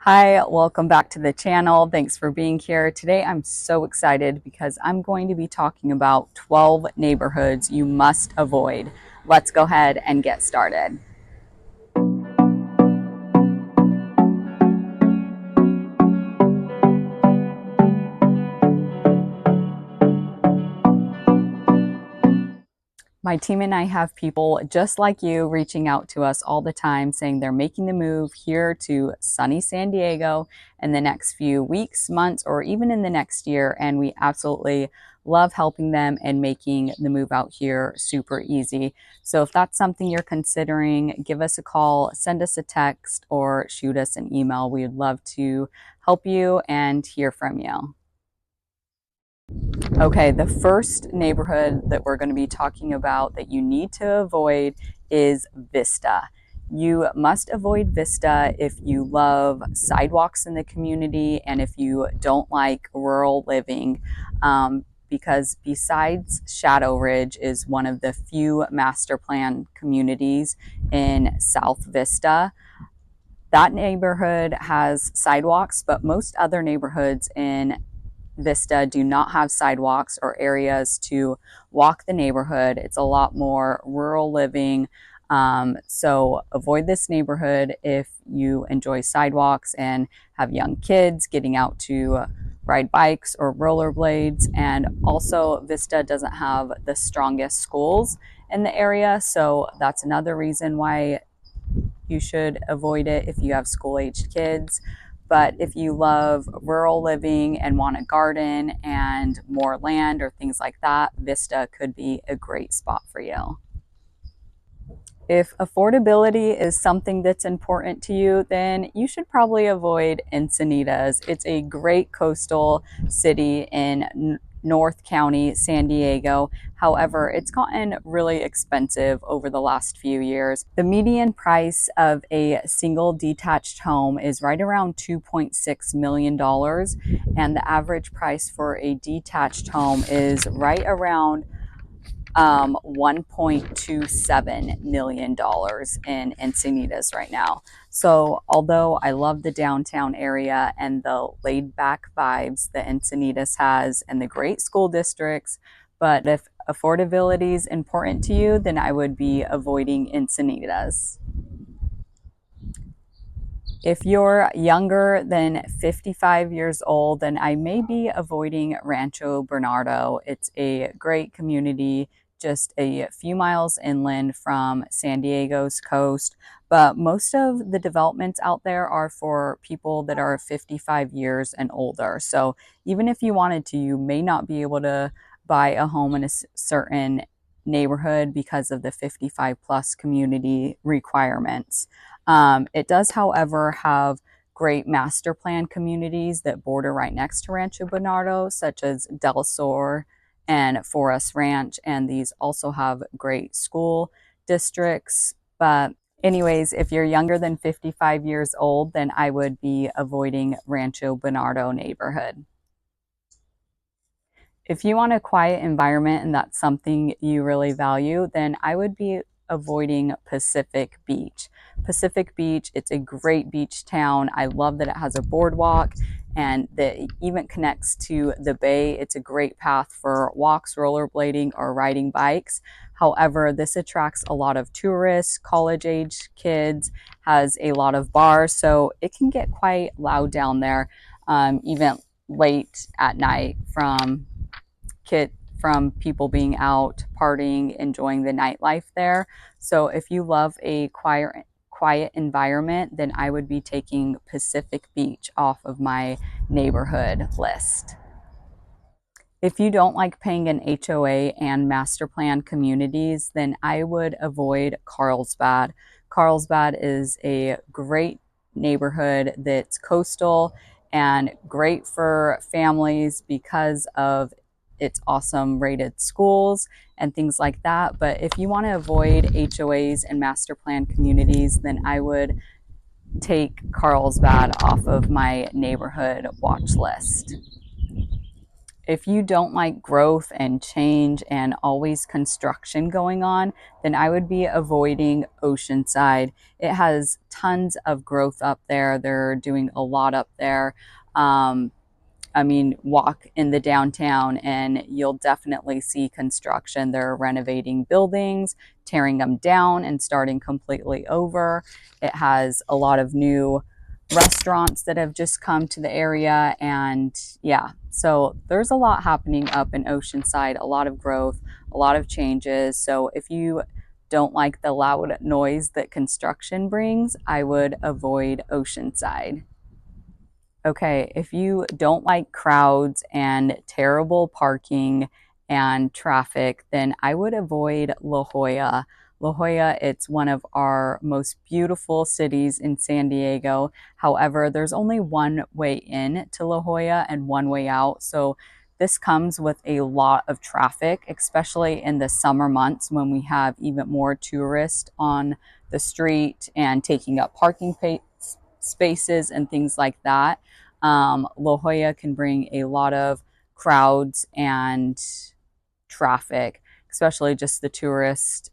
Hi, welcome back to the channel. Thanks for being here. Today I'm so excited because I'm going to be talking about 12 neighborhoods you must avoid. Let's go ahead and get started. My team and I have people just like you reaching out to us all the time saying they're making the move here to sunny San Diego in the next few weeks, months, or even in the next year. And we absolutely love helping them and making the move out here super easy. So if that's something you're considering, give us a call, send us a text, or shoot us an email. We would love to help you and hear from you. Okay, the first neighborhood that we're going to be talking about that you need to avoid is Vista. You must avoid Vista if you love sidewalks in the community and if you don't like rural living, because besides Shadow Ridge is one of the few master plan communities in South Vista. That neighborhood has sidewalks, but most other neighborhoods in Vista do not have sidewalks or areas to walk the neighborhood. It's a lot more rural living. So avoid this neighborhood if you enjoy sidewalks and have young kids getting out to ride bikes or rollerblades. And also, Vista doesn't have the strongest schools in the area. So that's another reason why you should avoid it if you have school-aged kids. But if you love rural living and want a garden and more land or things like that, Vista could be a great spot for you. If affordability is something that's important to you, then you should probably avoid Encinitas. It's a great coastal city in North County, San Diego. However, it's gotten really expensive over the last few years. The median price of a single detached home is right around $2.6 million, and the average price for a detached home is right around $1.27 million in Encinitas right now. So although I love the downtown area and the laid back vibes that Encinitas has and the great school districts, but if affordability is important to you, then I would be avoiding Encinitas. If you're younger than 55 years old, then I may be avoiding Rancho Bernardo. It's a great community just a few miles inland from San Diego's coast. But most of the developments out there are for people that are 55 years and older. So even if you wanted to, you may not be able to buy a home in a certain neighborhood because of the 55 plus community requirements. It does, however, have great master plan communities that border right next to Rancho Bernardo, such as Del Sur and Forest Ranch, and these also have great school districts. But anyways, if you're younger than 55 years old, then I would be avoiding Rancho Bernardo neighborhood. If you want a quiet environment and that's something you really value, then I would be avoiding Pacific Beach. Pacific Beach, it's a great beach town. I love that it has a boardwalk and that it even connects to the bay. It's a great path for walks, rollerblading, or riding bikes. However, this attracts a lot of tourists, college-age kids, has a lot of bars, so it can get quite loud down there, even late at night from people being out partying, enjoying the nightlife there. So if you love a quiet environment, then I would be taking Pacific Beach off of my neighborhood list. If you don't like paying an HOA and master plan communities, then I would avoid Carlsbad. Carlsbad is a great neighborhood that's coastal and great for families because of its awesome rated schools and things like that. But if you want to avoid HOAs and master plan communities, then I would take Carlsbad off of my neighborhood watch list. If you don't like growth and change and always construction going on, then I would be avoiding Oceanside. It has tons of growth up there. They're doing a lot up there. Um, I mean, walk in the downtown and you'll definitely see construction. They're renovating buildings, tearing them down and starting completely over. It has a lot of new restaurants that have just come to the area. And yeah, so there's a lot happening up in Oceanside, a lot of growth, a lot of changes. So if you don't like the loud noise that construction brings, I would avoid Oceanside. Okay, if you don't like crowds and terrible parking and traffic, then I would avoid La Jolla. La Jolla, it's one of our most beautiful cities in San Diego. However, there's only one way in to La Jolla and one way out. So this comes with a lot of traffic, especially in the summer months when we have even more tourists on the street and taking up parking spaces and things like that. La Jolla can bring a lot of crowds and traffic, especially just the tourists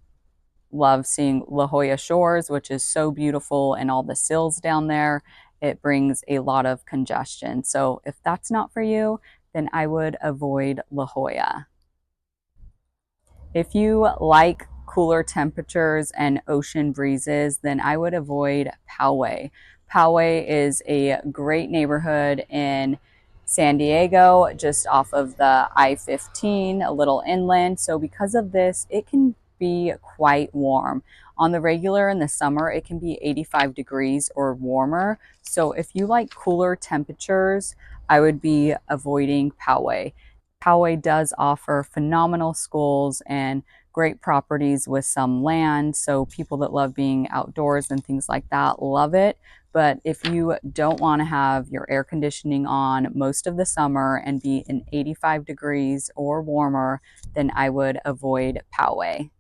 love seeing La Jolla Shores, which is so beautiful, and all the sills down there. It brings a lot of congestion. So if that's not for you, then I would avoid La Jolla. If you like cooler temperatures and ocean breezes, then I would avoid Poway. Poway is a great neighborhood in San Diego, just off of the I-15, a little inland. So because of this, it can be quite warm. On the regular in the summer, it can be 85 degrees or warmer. So if you like cooler temperatures, I would be avoiding Poway. Poway does offer phenomenal schools and great properties with some land. So people that love being outdoors and things like that love it. But if you don't want to have your air conditioning on most of the summer and be in 85 degrees or warmer, then I would avoid Poway.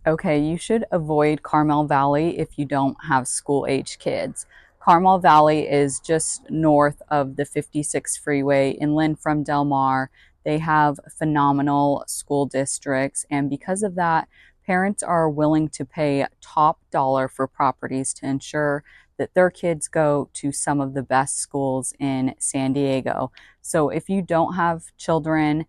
Okay, you should avoid Carmel Valley if you don't have school-age kids. Carmel Valley is just north of the 56 freeway, inland from Del Mar. They have phenomenal school districts, and because of that, parents are willing to pay top dollar for properties to ensure that their kids go to some of the best schools in San Diego. So if you don't have children,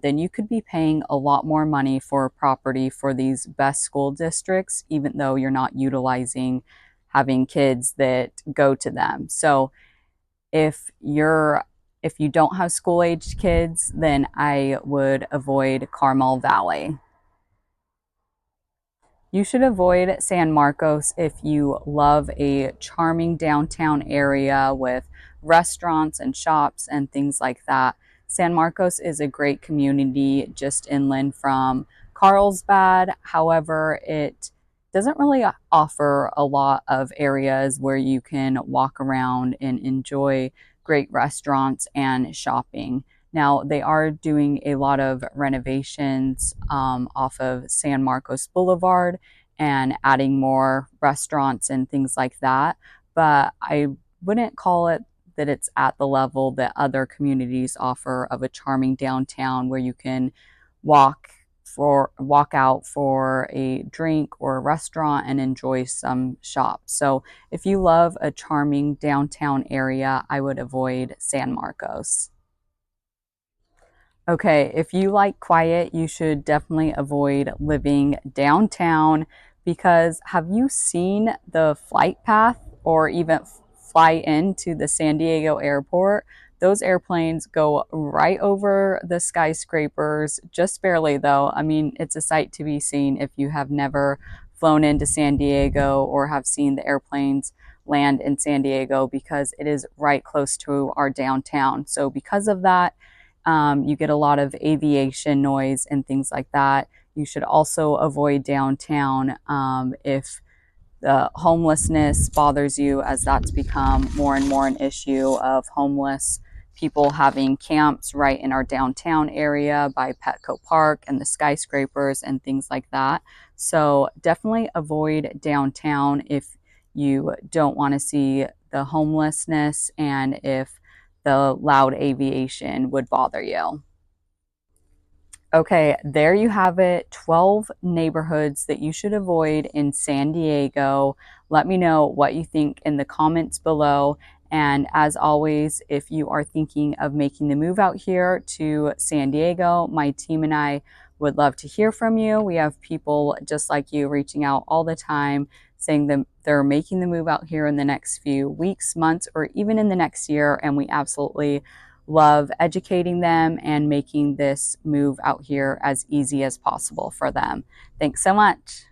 then you could be paying a lot more money for a property for these best school districts, even though you're not utilizing having kids that go to them. So if you don't have school-aged kids, then I would avoid Carmel Valley. You should avoid San Marcos if you love a charming downtown area with restaurants and shops and things like that. San Marcos is a great community just inland from Carlsbad. However, it doesn't really offer a lot of areas where you can walk around and enjoy great restaurants and shopping. Now, they are doing a lot of renovations off of San Marcos Boulevard and adding more restaurants and things like that. But I wouldn't call it that it's at the level that other communities offer of a charming downtown where you can walk out for a drink or a restaurant and enjoy some shops. So if you love a charming downtown area, I would avoid San Marcos. Okay, if you like quiet, you should definitely avoid living downtown because have you seen the flight path or even fly into the San Diego airport? Those airplanes go right over the skyscrapers, just barely though. I mean, it's a sight to be seen if you have never flown into San Diego or have seen the airplanes land in San Diego because it is right close to our downtown. So because of that, you get a lot of aviation noise and things like that. You should also avoid downtown if the homelessness bothers you, as that's become more and more an issue of homeless people having camps right in our downtown area by Petco Park and the skyscrapers and things like that. So definitely avoid downtown if you don't want to see the homelessness and if the loud aviation would bother you. Okay, there you have it. 12 neighborhoods that you should avoid in San Diego. Let me know what you think in the comments below. And as always, if you are thinking of making the move out here to San Diego, my team and I would love to hear from you. We have people just like you reaching out all the time saying that they're making the move out here in the next few weeks, months, or even in the next year. And we absolutely love educating them and making this move out here as easy as possible for them. Thanks so much.